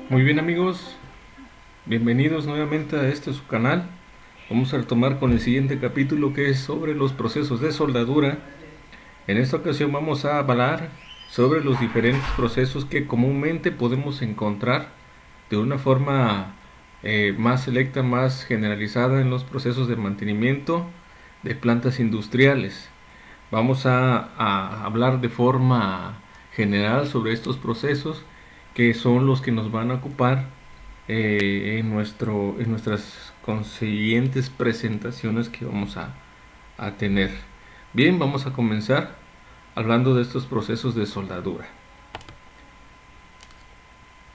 Muy bien amigos, bienvenidos nuevamente a este su canal. Vamos a retomar con el siguiente capítulo que es sobre los procesos de soldadura. En esta ocasión vamos a hablar sobre los diferentes procesos que comúnmente podemos encontrar de una forma más selecta, más generalizada en los procesos de mantenimiento de plantas industriales. Vamos a hablar de forma general sobre estos procesos que son los que nos van a ocupar en nuestras consiguientes presentaciones que vamos a tener. Bien, vamos a comenzar hablando de estos procesos de soldadura.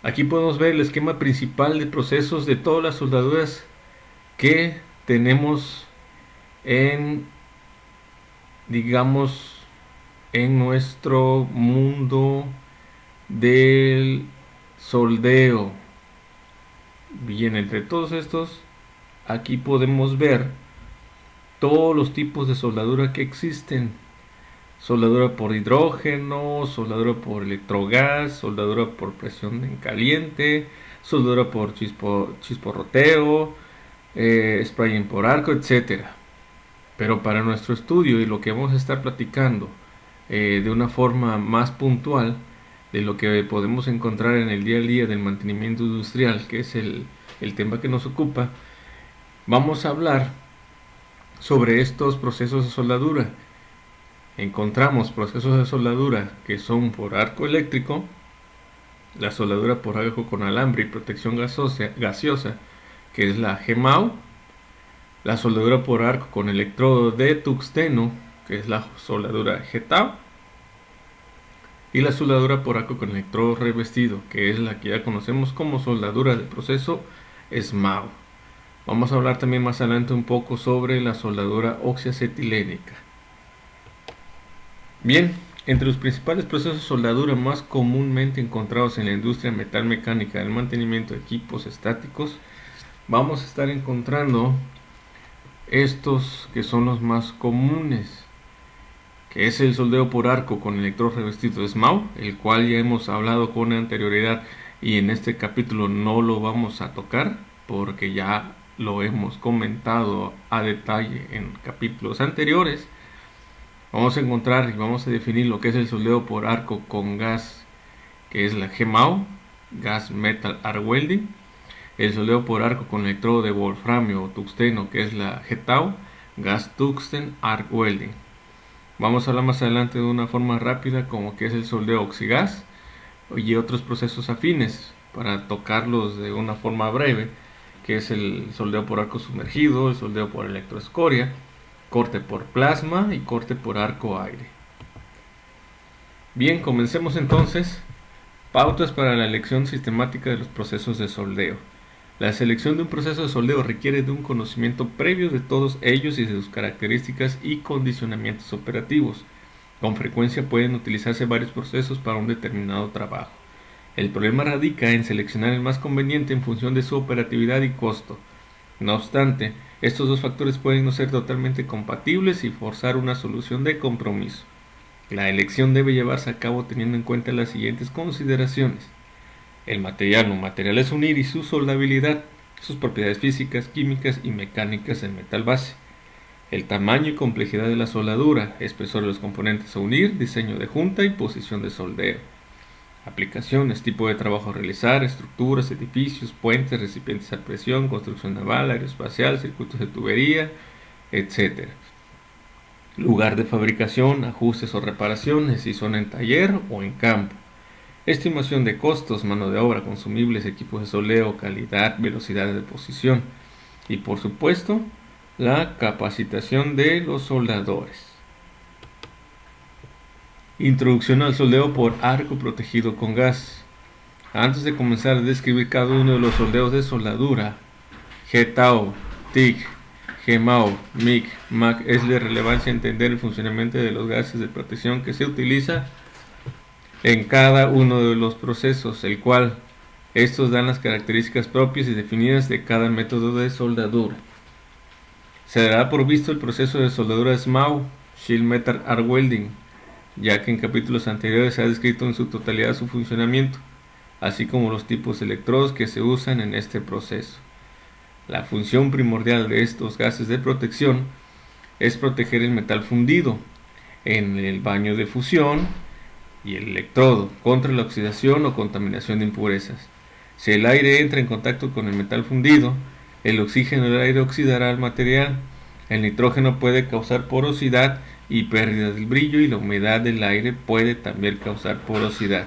Aquí podemos ver el esquema principal de procesos de todas las soldaduras que tenemos en, digamos, en nuestro mundo del soldeo. Bien, entre todos estos, aquí podemos ver todos los tipos de soldadura que existen. Soldadura por hidrógeno, soldadura por electrogás, soldadura por presión en caliente, soldadura por chisporroteo, spraying por arco, etcétera. Pero para nuestro estudio y lo que vamos a estar platicando de una forma más puntual de lo que podemos encontrar en el día a día del mantenimiento industrial, que es el tema que nos ocupa, vamos a hablar sobre estos procesos de soldadura. Encontramos procesos de soldadura que son por arco eléctrico, la soldadura por arco con alambre y protección gaseosa, que es la GMAU, la soldadura por arco con electrodo de tungsteno, que es la soldadura GTAU, y la soldadura por arco con electrodo revestido, que es la que ya conocemos como soldadura de proceso SMAU. Vamos a hablar también más adelante un poco sobre la soldadura oxiacetilénica. Bien, entre los principales procesos de soldadura más comúnmente encontrados en la industria metalmecánica del mantenimiento de equipos estáticos, vamos a estar encontrando estos que son los más comunes, que es el soldeo por arco con electrodo revestido SMAU, el cual ya hemos hablado con anterioridad y en este capítulo no lo vamos a tocar porque ya lo hemos comentado a detalle en capítulos anteriores. Vamos a encontrar y vamos a definir lo que es el soldeo por arco con gas, que es la GMAU, Gas Metal Arc Welding. El soldeo por arco con electrodo de wolframio o tungsteno, que es la GTAU, Gas Tungsten Arc Welding. Vamos a hablar más adelante de una forma rápida como que es el soldeo oxigas y otros procesos afines para tocarlos de una forma breve, que es el soldeo por arco sumergido, el soldeo por electroescoria, corte por plasma y corte por arco aire. Bien, comencemos entonces. Pautas para la elección sistemática de los procesos de soldeo. La selección de un proceso de soldeo requiere de un conocimiento previo de todos ellos y de sus características y condicionamientos operativos. Con frecuencia pueden utilizarse varios procesos para un determinado trabajo. El problema radica en seleccionar el más conveniente en función de su operatividad y costo. No obstante, estos dos factores pueden no ser totalmente compatibles y forzar una solución de compromiso. La elección debe llevarse a cabo teniendo en cuenta las siguientes consideraciones: el material o materiales a unir y su soldabilidad, sus propiedades físicas, químicas y mecánicas del metal base, el tamaño y complejidad de la soldadura, espesor de los componentes a unir, diseño de junta y posición de soldeo, aplicaciones, tipo de trabajo a realizar, estructuras, edificios, puentes, recipientes a presión, construcción naval, aeroespacial, circuitos de tubería, etc. Lugar de fabricación, ajustes o reparaciones, si son en taller o en campo. Estimación de costos, mano de obra, consumibles, equipos de soldeo, calidad, velocidad de posición. Y por supuesto, la capacitación de los soldadores. Introducción al soldeo por arco protegido con gas. Antes de comenzar a describir cada uno de los soldeos de soldadura, GTAU, TIG, GMAU, MIG, MAC, es de relevancia entender el funcionamiento de los gases de protección que se utiliza en cada uno de los procesos, el cual estos dan las características propias y definidas de cada método de soldadura. Se dará por visto el proceso de soldadura SMAU, Sheet Metal Arc Welding, ya que en capítulos anteriores se ha descrito en su totalidad su funcionamiento. así como los tipos de electrodos que se usan en este proceso. La función primordial de estos gases de protección es proteger el metal fundido en el baño de fusión y el electrodo contra la oxidación o contaminación de impurezas. Si el aire entra en contacto con el metal fundido, el oxígeno del aire oxidará el material. El nitrógeno puede causar porosidad y pérdida del brillo, y la humedad del aire puede también causar porosidad.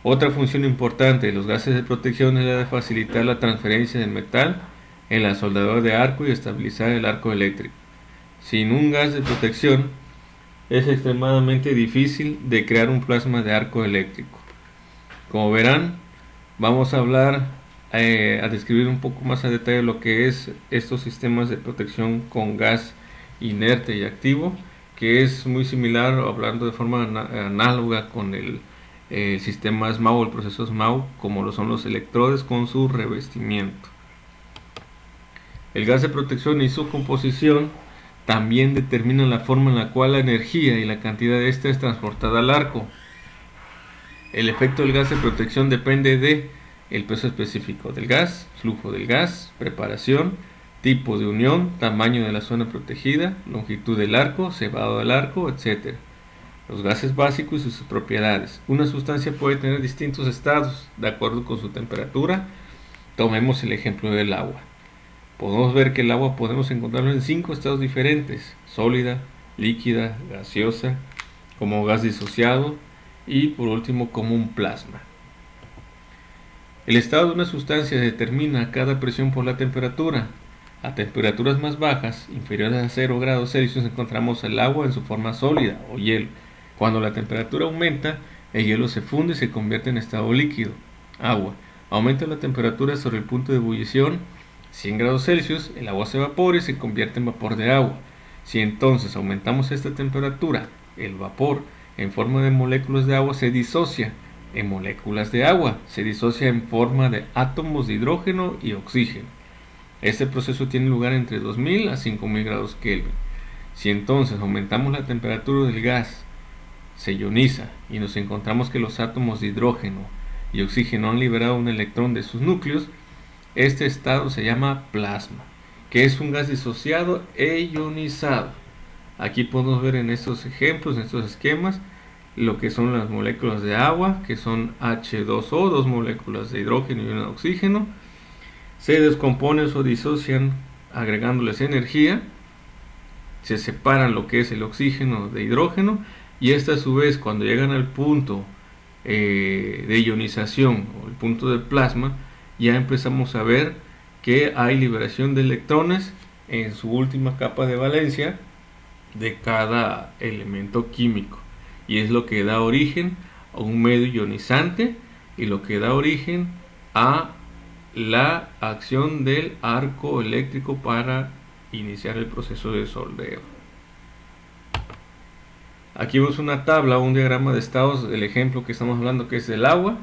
Otra función importante de los gases de protección es la de facilitar la transferencia del metal en la soldadura de arco y estabilizar el arco eléctrico. Sin un gas de protección es extremadamente difícil de crear un plasma de arco eléctrico. Como verán, vamos a hablar, a describir un poco más a detalle lo que es estos sistemas de protección con gas inerte y activo, que es muy similar, hablando de forma análoga con el sistema SMAU, el proceso SMAU, como lo son los electrodes con su revestimiento. El gas de protección y su composición también determinan la forma en la cual la energía y la cantidad de esta es transportada al arco. El efecto del gas de protección depende de el peso específico del gas, flujo del gas, preparación, tipo de unión, tamaño de la zona protegida, longitud del arco, cebado del arco, etc. Los gases básicos y sus propiedades. Una sustancia puede tener distintos estados de acuerdo con su temperatura. Tomemos el ejemplo del agua. Podemos ver que el agua podemos encontrarlo en 5 estados diferentes: sólida, líquida, gaseosa, como gas disociado y por último como un plasma. El estado de una sustancia determina a cada presión por la temperatura. A temperaturas más bajas, inferiores a 0 grados Celsius, encontramos el agua en su forma sólida o hielo. Cuando la temperatura aumenta, el hielo se funde y se convierte en estado líquido, agua. Aumenta la temperatura sobre el punto de ebullición, 100 grados Celsius, el agua se evapora y se convierte en vapor de agua. Si entonces aumentamos esta temperatura, el vapor en forma de moléculas de agua se disocia en moléculas de agua, se disocia en forma de átomos de hidrógeno y oxígeno. Este proceso tiene lugar entre 2000 a 5000 grados Kelvin. Si entonces aumentamos la temperatura del gas, se ioniza y nos encontramos que los átomos de hidrógeno y oxígeno han liberado un electrón de sus núcleos, este estado se llama plasma, que es un gas disociado e ionizado. Aquí podemos ver en estos ejemplos, en estos esquemas, lo que son las moléculas de agua, que son H2O, dos moléculas de hidrógeno y una de oxígeno. Se descomponen o disocian agregándoles energía, se separan lo que es el oxígeno de hidrógeno, y esta a su vez, cuando llegan al punto de ionización o el punto de plasma, ya empezamos a ver que hay liberación de electrones en su última capa de valencia de cada elemento químico, y es lo que da origen a un medio ionizante y lo que da origen a la acción del arco eléctrico para iniciar el proceso de soldeo. Aquí vemos una tabla, un diagrama de estados del ejemplo que estamos hablando, que es el agua,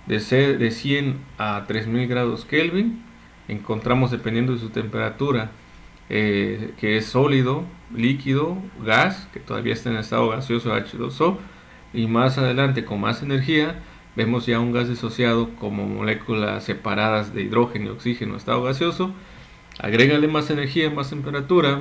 de 100 a 3000 grados Kelvin. Encontramos, dependiendo de su temperatura, que es sólido, líquido, gas, que todavía está en estado gaseoso, H2O, y más adelante, con más energía, vemos ya un gas disociado como moléculas separadas de hidrógeno y oxígeno, estado gaseoso. Agrégale más energía, más temperatura,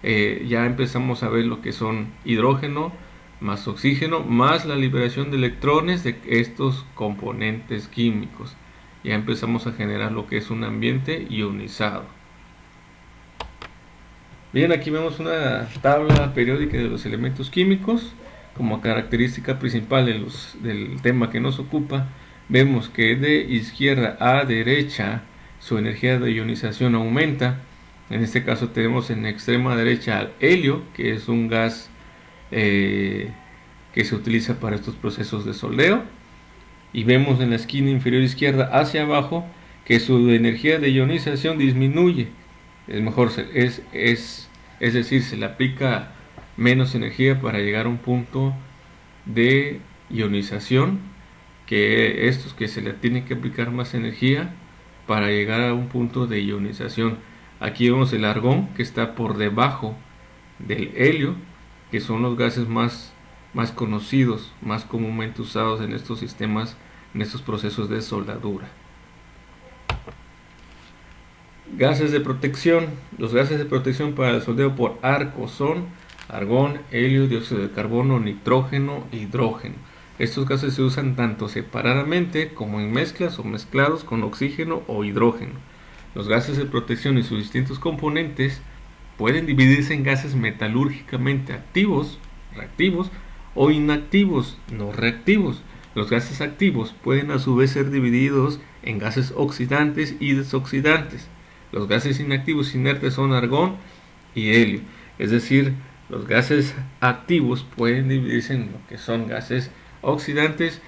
ya empezamos a ver lo que son hidrógeno más oxígeno, más la liberación de electrones de estos componentes químicos. Ya empezamos a generar lo que es un ambiente ionizado. Bien, aquí vemos una tabla periódica de los elementos químicos. Como característica principal del tema que nos ocupa, vemos que de izquierda a derecha su energía de ionización aumenta. En este caso tenemos en extrema derecha al helio, que es un gas que se utiliza para estos procesos de soldeo, y vemos en la esquina inferior izquierda hacia abajo que su energía de ionización disminuye. Es decir, se le aplica menos energía para llegar a un punto de ionización, que estos que se le tiene que aplicar más energía para llegar a un punto de ionización. Aquí vemos el argón, que está por debajo del helio, que son los gases más conocidos, más comúnmente usados en estos sistemas en estos procesos de soldadura. Gases de protección. Los gases de protección para el soldeo por arco son argón, helio, dióxido de carbono, nitrógeno e hidrógeno. Estos gases se usan tanto separadamente como en mezclas o mezclados con oxígeno o hidrógeno. Los gases de protección y sus distintos componentes pueden dividirse en gases metalúrgicamente activos, reactivos, o inactivos, no reactivos. Los gases activos pueden a su vez ser divididos en gases oxidantes y desoxidantes. Los gases inactivos inertes son argón y helio. Es decir, los gases activos pueden dividirse en lo que son gases oxidantes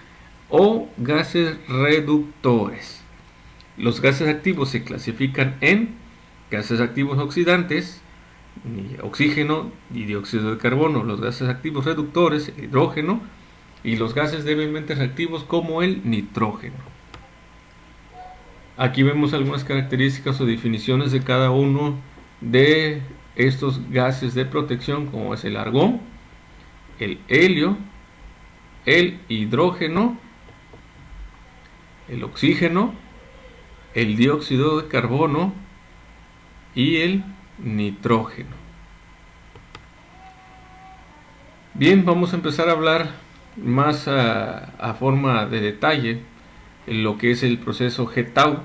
o gases reductores. Los gases activos se clasifican en gases activos oxidantes, oxígeno y dióxido de carbono. Los gases activos reductores, el hidrógeno, y los gases débilmente reactivos como el nitrógeno. Aquí vemos algunas características o definiciones de cada uno de estos gases de protección, como es el argón, el helio, el hidrógeno, el oxígeno, el dióxido de carbono y el nitrógeno. Bien, vamos a empezar a hablar más a forma de detalle en lo que es el proceso GTAW,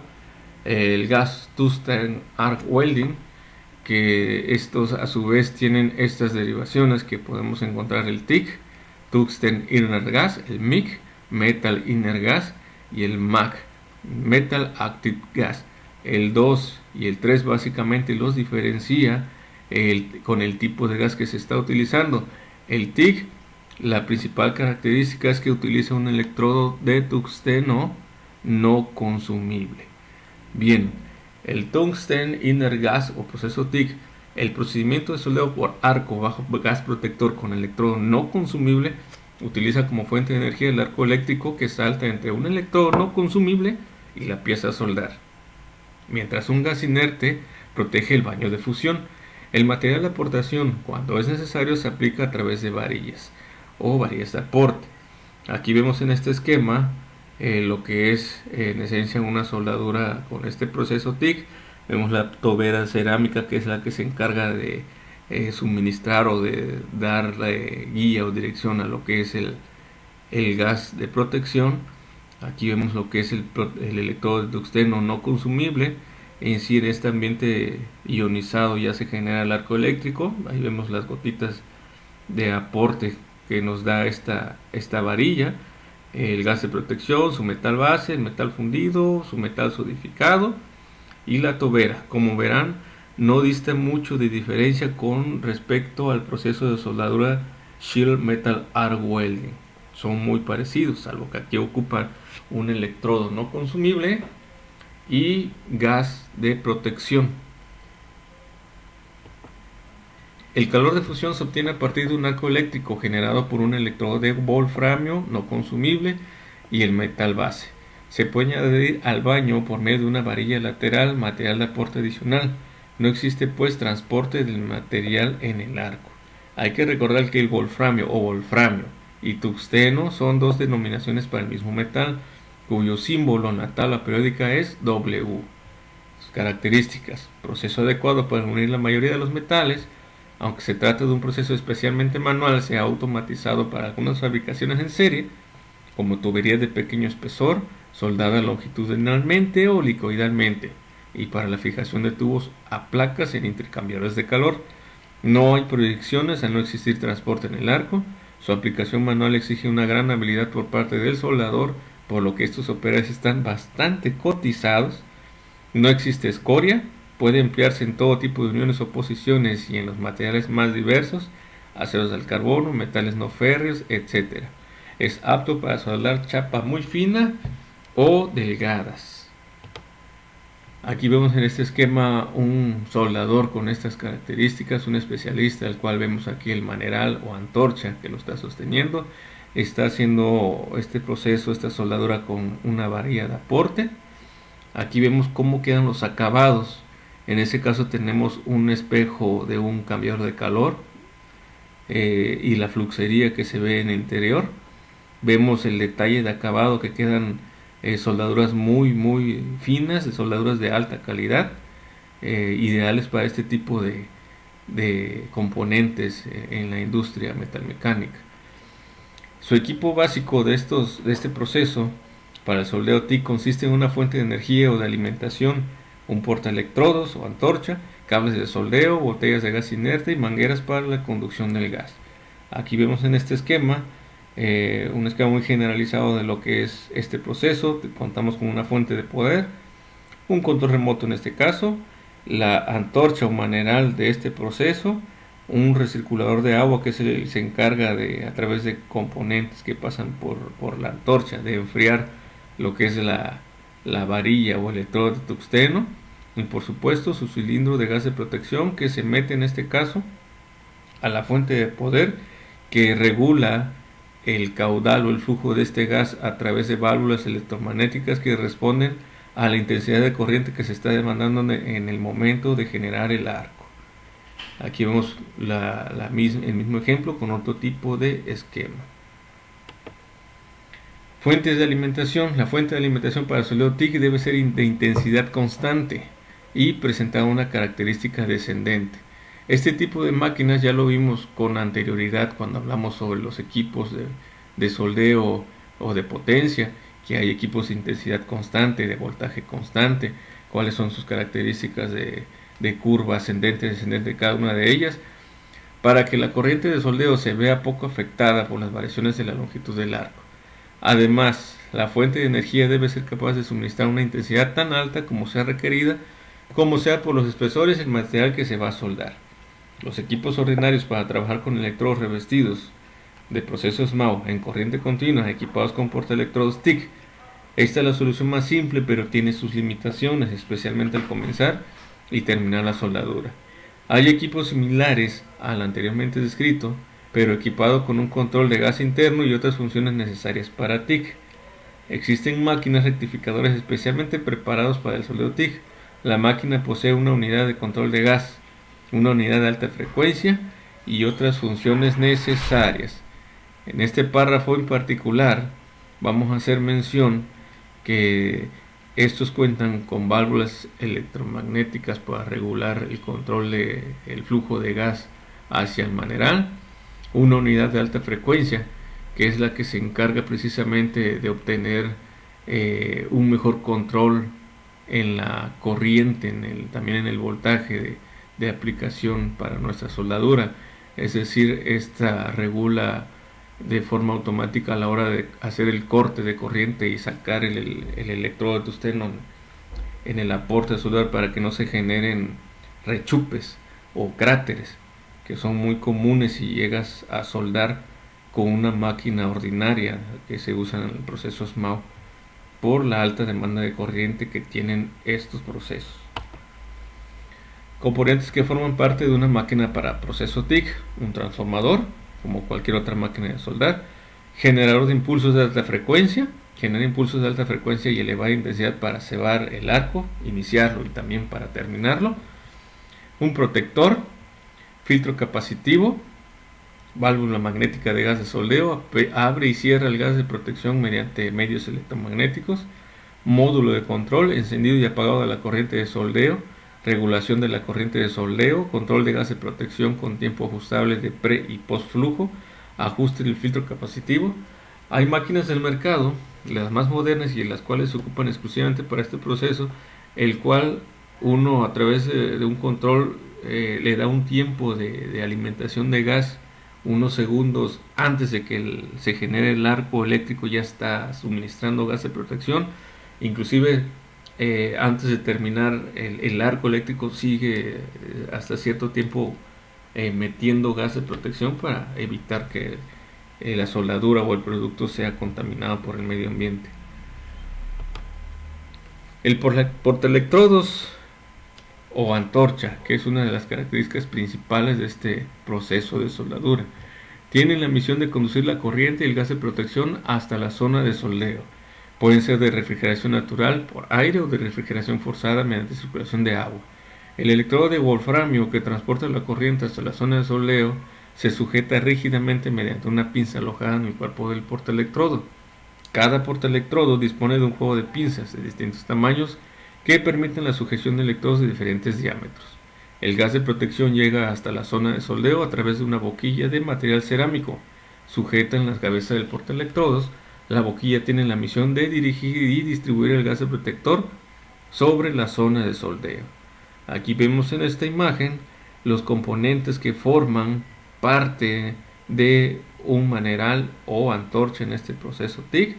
el gas tungsten arc welding, que estos a su vez tienen estas derivaciones que podemos encontrar: el TIG, tungsten inert gas, el MIG, metal inert gas, y el MAG, metal active gas. El 2 y el 3 básicamente los diferencia con el tipo de gas que se está utilizando. El TIG, la principal característica es que utiliza un electrodo de tungsteno no consumible. Bien, el tungsten inert gas o proceso TIG, el procedimiento de soldeo por arco bajo gas protector con electrodo no consumible, utiliza como fuente de energía el arco eléctrico que salta entre un electrodo no consumible y la pieza a soldar, mientras un gas inerte protege el baño de fusión. El material de aportación, cuando es necesario, se aplica a través de varillas o varillas de aporte. Aquí vemos en este esquema lo que es en esencia una soldadura con este proceso TIG. Vemos la tobera cerámica, que es la que se encarga de suministrar o de dar guía o dirección a lo que es el gas de protección. Aquí vemos lo que es el electrodo de tungsteno no consumible. En sí, en este ambiente ionizado ya se genera el arco eléctrico. Ahí vemos las gotitas de aporte que nos da esta varilla. El gas de protección, su metal base, el metal fundido, su metal solidificado y la tobera. Como verán, no dista mucho de diferencia con respecto al proceso de soldadura Sheet Metal Arc Welding. Son muy parecidos, salvo que aquí ocupan un electrodo no consumible y gas de protección. El calor de fusión se obtiene a partir de un arco eléctrico generado por un electrodo de wolframio no consumible y el metal base. Se puede añadir al baño por medio de una varilla lateral, material de aporte adicional. No existe pues transporte del material en el arco. Hay que recordar que el wolframio y tungsteno son dos denominaciones para el mismo metal, cuyo símbolo en la tabla periódica es W. Sus características: proceso adecuado para unir la mayoría de los metales. Aunque se trate de un proceso especialmente manual, se ha automatizado para algunas fabricaciones en serie, como tuberías de pequeño espesor, soldada longitudinalmente o helicoidalmente, y para la fijación de tubos a placas en intercambiadores de calor. No hay proyecciones al no existir transporte en el arco. Su aplicación manual exige una gran habilidad por parte del soldador, por lo que estos operarios están bastante cotizados. No existe escoria. Puede emplearse en todo tipo de uniones o posiciones y en los materiales más diversos, aceros al carbono, metales no férreos, etc. Es apto para soldar chapa muy fina o delgadas. Aquí vemos en este esquema un soldador con estas características, un especialista, al cual vemos aquí el maneral o antorcha que lo está sosteniendo. Está haciendo este proceso, esta soldadura con una varilla de aporte. Aquí vemos cómo quedan los acabados. En ese caso tenemos un espejo de un cambiador de calor y la fluxería que se ve en el interior. Vemos el detalle de acabado que quedan soldaduras muy finas, soldaduras de alta calidad, ideales para este tipo de componentes en la industria metalmecánica. Su equipo básico de este proceso para el soldeo TIC consiste en una fuente de energía o de alimentación, un portaelectrodos o antorcha, cables de soldeo, botellas de gas inerte y mangueras para la conducción del gas. Aquí vemos en este esquema un esquema muy generalizado de lo que es este proceso. Contamos con una fuente de poder, un control remoto en este caso, la antorcha o maneral de este proceso, un recirculador de agua que se encarga de, a través de componentes que pasan por la antorcha, de enfriar lo que es la varilla o electrodo de tungsteno, y por supuesto su cilindro de gas de protección que se mete en este caso a la fuente de poder, que regula el caudal o el flujo de este gas a través de válvulas electromagnéticas que responden a la intensidad de corriente que se está demandando en el momento de generar el arco. Aquí vemos el mismo ejemplo con otro tipo de esquema. Fuentes de alimentación. La fuente de alimentación para el soldeo TIC debe ser de intensidad constante y presentar una característica descendente. Este tipo de máquinas ya lo vimos con anterioridad cuando hablamos sobre los equipos de soldeo o de potencia, que hay equipos de intensidad constante, de voltaje constante, cuáles son sus características de curva ascendente y descendente de cada una de ellas, para que la corriente de soldeo se vea poco afectada por las variaciones de la longitud del arco. Además, la fuente de energía debe ser capaz de suministrar una intensidad tan alta como sea requerida, como sea por los espesores y el material que se va a soldar. Los equipos ordinarios para trabajar con electrodos revestidos de procesos MAO en corriente continua equipados con portaelectrodos TIC. Esta es la solución más simple, pero tiene sus limitaciones, especialmente al comenzar y terminar la soldadura. Hay equipos similares al anteriormente descrito, pero equipado con un control de gas interno y otras funciones necesarias para TIC. Existen máquinas rectificadoras especialmente preparados para el soldeo TIC. La máquina posee una unidad de control de gas, una unidad de alta frecuencia y otras funciones necesarias. En este párrafo en particular vamos a hacer mención que estos cuentan con válvulas electromagnéticas para regular el control del flujo de gas hacia el maneral, una unidad de alta frecuencia que es la que se encarga precisamente de obtener un mejor control en la corriente, también en el voltaje de aplicación para nuestra soldadura. Es decir, esta regula de forma automática a la hora de hacer el corte de corriente y sacar el electrodo de tungsteno en el aporte de soldar para que no se generen rechupes o cráteres, que son muy comunes si llegas a soldar con una máquina ordinaria que se usa en el proceso SMAO por la alta demanda de corriente que tienen estos procesos. Componentes que forman parte de una máquina para proceso TIC: un transformador, como cualquier otra máquina de soldar, generador de impulsos de alta frecuencia, genera impulsos de alta frecuencia y elevada intensidad para cebar el arco, iniciarlo y también para terminarlo, un protector, filtro capacitivo, válvula magnética de gas de soldeo, abre y cierra el gas de protección mediante medios electromagnéticos, módulo de control, encendido y apagado de la corriente de soldeo, regulación de la corriente de soldeo, control de gas de protección con tiempo ajustable de pre y post flujo, ajuste del filtro capacitivo. Hay máquinas del mercado, las más modernas y en las cuales se ocupan exclusivamente para este proceso, el cual uno a través de un control le da un tiempo de alimentación de gas, unos segundos antes de que se genere el arco eléctrico ya está suministrando gas de protección. Inclusive antes de terminar el arco eléctrico sigue hasta cierto tiempo metiendo gas de protección para evitar que la soldadura o el producto sea contaminado por el medio ambiente. El portaelectrodos o antorcha, que es una de las características principales de este proceso de soldadura, tiene la misión de conducir la corriente y el gas de protección hasta la zona de soldeo. Pueden ser de refrigeración natural por aire o de refrigeración forzada mediante circulación de agua. El electrodo de wolframio que transporta la corriente hasta la zona de soldeo se sujeta rígidamente mediante una pinza alojada en el cuerpo del portaelectrodo. Cada portaelectrodo dispone de un juego de pinzas de distintos tamaños que permiten la sujeción de electrodos de diferentes diámetros. El gas de protección llega hasta la zona de soldeo a través de una boquilla de material cerámico sujeta en las cabezas del portaelectrodos. La boquilla tiene la misión de dirigir y distribuir el gas de protector sobre la zona de soldeo. Aquí vemos en esta imagen los componentes que forman parte de un maneral o antorcha en este proceso TIG.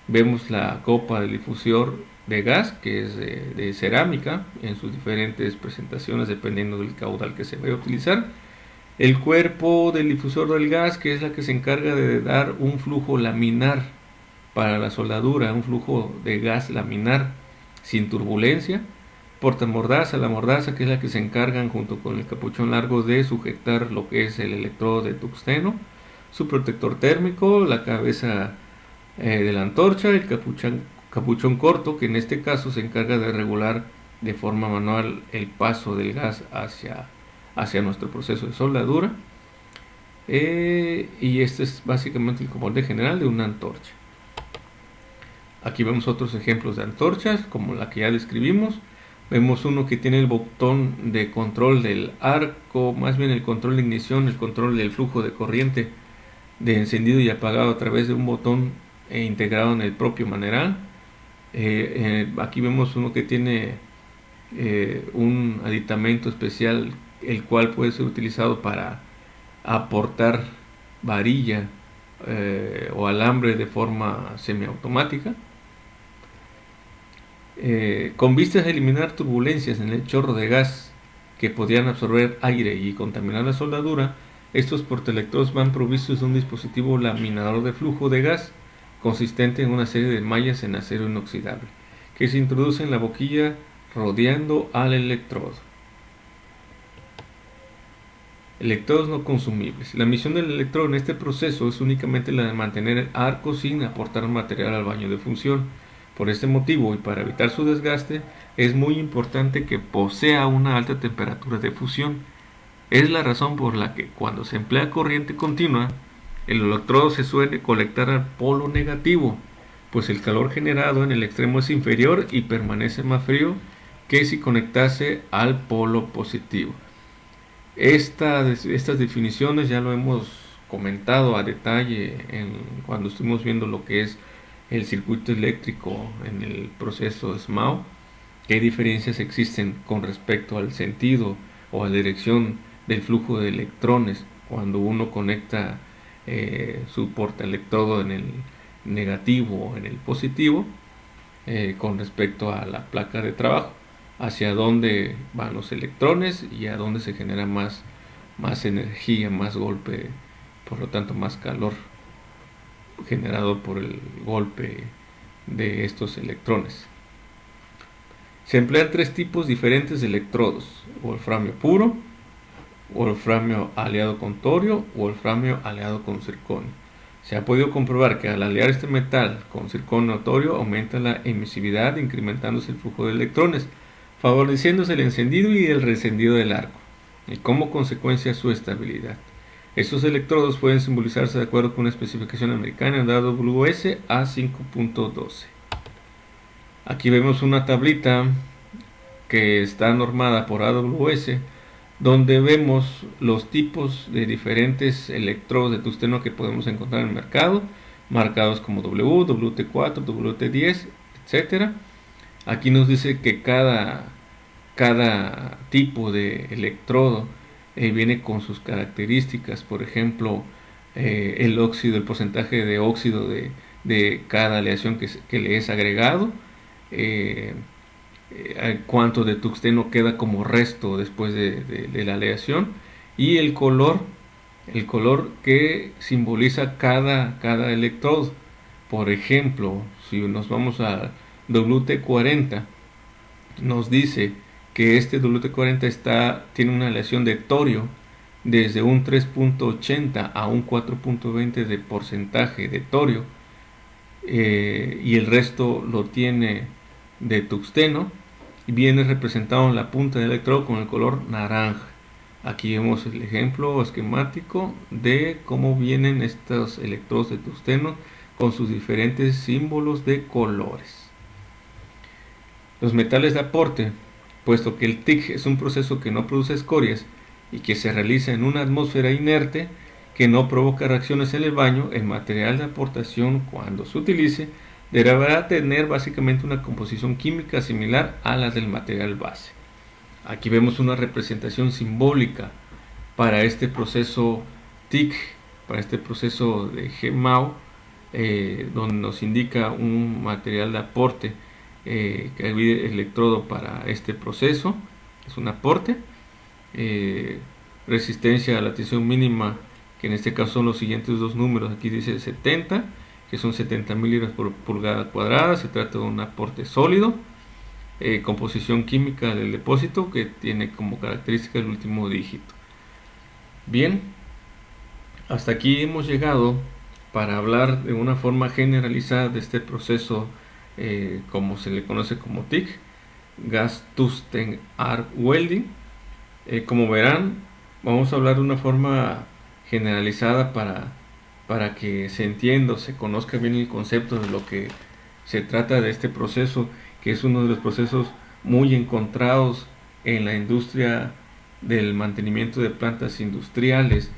Vemos la copa del difusor de gas, que es de cerámica en sus diferentes presentaciones dependiendo del caudal que se vaya a utilizar. El cuerpo del difusor del gas, que es la que se encarga de dar un flujo laminar para la soldadura, un flujo de gas laminar sin turbulencia. Portamordaza, la mordaza, que es la que se encargan junto con el capuchón largo de sujetar lo que es el electrodo de tungsteno. Su protector térmico, la cabeza de la antorcha, el capuchón corto, que en este caso se encarga de regular de forma manual el paso del gas hacia nuestro proceso de soldadura. Y este es básicamente el componente general de una antorcha. Aquí vemos otros ejemplos de antorchas, como la que ya describimos. Vemos uno que tiene el botón de control del arco, más bien el control de ignición, el control del flujo de corriente de encendido y apagado a través de un botón integrado en el propio maneral. Aquí vemos uno que tiene un aditamento especial, el cual puede ser utilizado para aportar varilla o alambre de forma semiautomática. Con vistas a eliminar turbulencias en el chorro de gas que podían absorber aire y contaminar la soldadura, estos portaelectrodos van provistos de un dispositivo laminador de flujo de gas consistente en una serie de mallas en acero inoxidable que se introduce en la boquilla rodeando al electrodo. Electrodos no consumibles. La misión del electrodo en este proceso es únicamente la de mantener el arco sin aportar material al baño de función. Por este motivo y para evitar su desgaste, es muy importante que posea una alta temperatura de fusión. Es la razón por la que cuando se emplea corriente continua, el electrodo se suele conectar al polo negativo, pues el calor generado en el extremo es inferior y permanece más frío que si conectase al polo positivo. Estas definiciones ya lo hemos comentado a detalle cuando estuvimos viendo lo que es el circuito eléctrico en el proceso SMAO, qué diferencias existen con respecto al sentido o a la dirección del flujo de electrones cuando uno conecta su portaelectrodo en el negativo o en el positivo con respecto a la placa de trabajo, hacia dónde van los electrones y a dónde se genera más energía, más golpe, por lo tanto más calor generado por el golpe de estos electrones. Se emplean tres tipos diferentes de electrodos: wolframio puro, wolframio aliado con torio o wolframio aliado con circonio. Se ha podido comprobar que al aliar este metal con circonio o torio aumenta la emisividad, incrementándose el flujo de electrones, favoreciéndose el encendido y el reencendido del arco, y como consecuencia su estabilidad. Estos electrodos pueden simbolizarse de acuerdo con una especificación americana de AWS A5.12. Aquí vemos una tablita que está normada por AWS, donde vemos los tipos de diferentes electrodos de tungsteno que podemos encontrar en el mercado, marcados como W, WT4, WT10, etc. Aquí nos dice que cada tipo de electrodo viene con sus características. Por ejemplo, el óxido, el porcentaje de óxido de cada aleación que le es agregado, cuánto de tungsteno queda como resto después de la aleación, y el color que simboliza cada electrodo. Por ejemplo, si nos vamos a WT40, nos dice que este WT40 tiene una aleación de torio desde un 3.80 a un 4.20 de porcentaje de torio, y el resto lo tiene de tungsteno, y viene representado en la punta del electrodo con el color naranja. Aquí vemos el ejemplo esquemático de cómo vienen estos electrodos de tungsteno con sus diferentes símbolos de colores. Los metales de aporte, puesto que el TIC es un proceso que no produce escorias y que se realiza en una atmósfera inerte que no provoca reacciones en el baño, el material de aportación, cuando se utilice, deberá tener básicamente una composición química similar a la del material base. Aquí vemos una representación simbólica para este proceso TIC, para este proceso de GMAO, donde nos indica un material de aporte que divide el electrodo para este proceso, es un aporte, resistencia a la tensión mínima, que en este caso son los siguientes dos números, aquí dice 70, que son 70 mililitros por pulgada cuadrada, se trata de un aporte sólido, composición química del depósito que tiene como característica el último dígito. Bien, hasta aquí hemos llegado para hablar de una forma generalizada de este proceso, como se le conoce como TIC, Gas Tungsten Arc Welding. Como verán, vamos a hablar de una forma generalizada para que se entienda, se conozca bien el concepto de lo que se trata de este proceso, que es uno de los procesos muy encontrados en la industria del mantenimiento de plantas industriales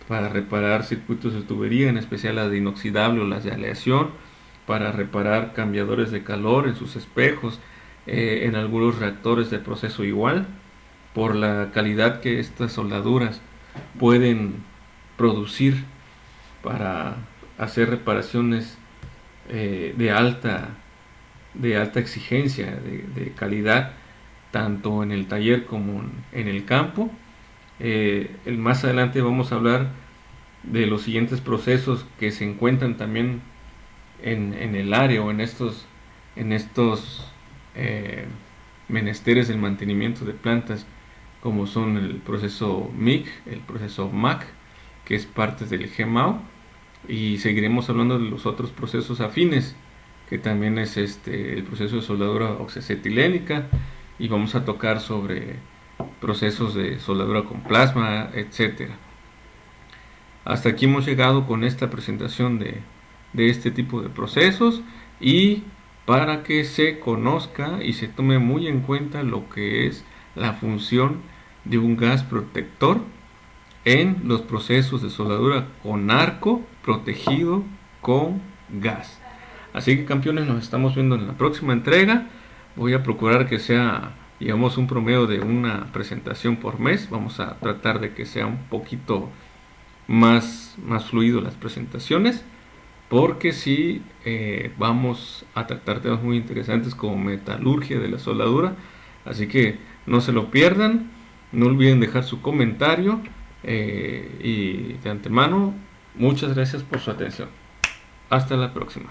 para reparar circuitos de tubería, en especial las de inoxidable o las de aleación, para reparar cambiadores de calor en sus espejos, en algunos reactores de proceso igual, por la calidad que estas soldaduras pueden producir para hacer reparaciones de alta exigencia, de calidad, tanto en el taller como en el campo. Más adelante vamos a hablar de los siguientes procesos que se encuentran también en el área o en estos menesteres del mantenimiento de plantas, como son el proceso MIG, el proceso MAC, que es parte del GMAO, y seguiremos hablando de los otros procesos afines, que también es el proceso de soldadura oxacetilènica, y vamos a tocar sobre procesos de soldadura con plasma, etcétera. Hasta aquí hemos llegado con esta presentación de este tipo de procesos, y para que se conozca y se tome muy en cuenta lo que es la función de un gas protector en los procesos de soldadura con arco protegido con gas. Así que, campeones, nos estamos viendo en la próxima entrega. Voy a procurar que sea, digamos, un promedio de una presentación por mes. Vamos a tratar de que sea un poquito más fluido las presentaciones, porque sí, vamos a tratar temas muy interesantes como metalurgia de la soldadura. Así que no se lo pierdan, no olviden dejar su comentario, y de antemano muchas gracias por su atención. Hasta la próxima.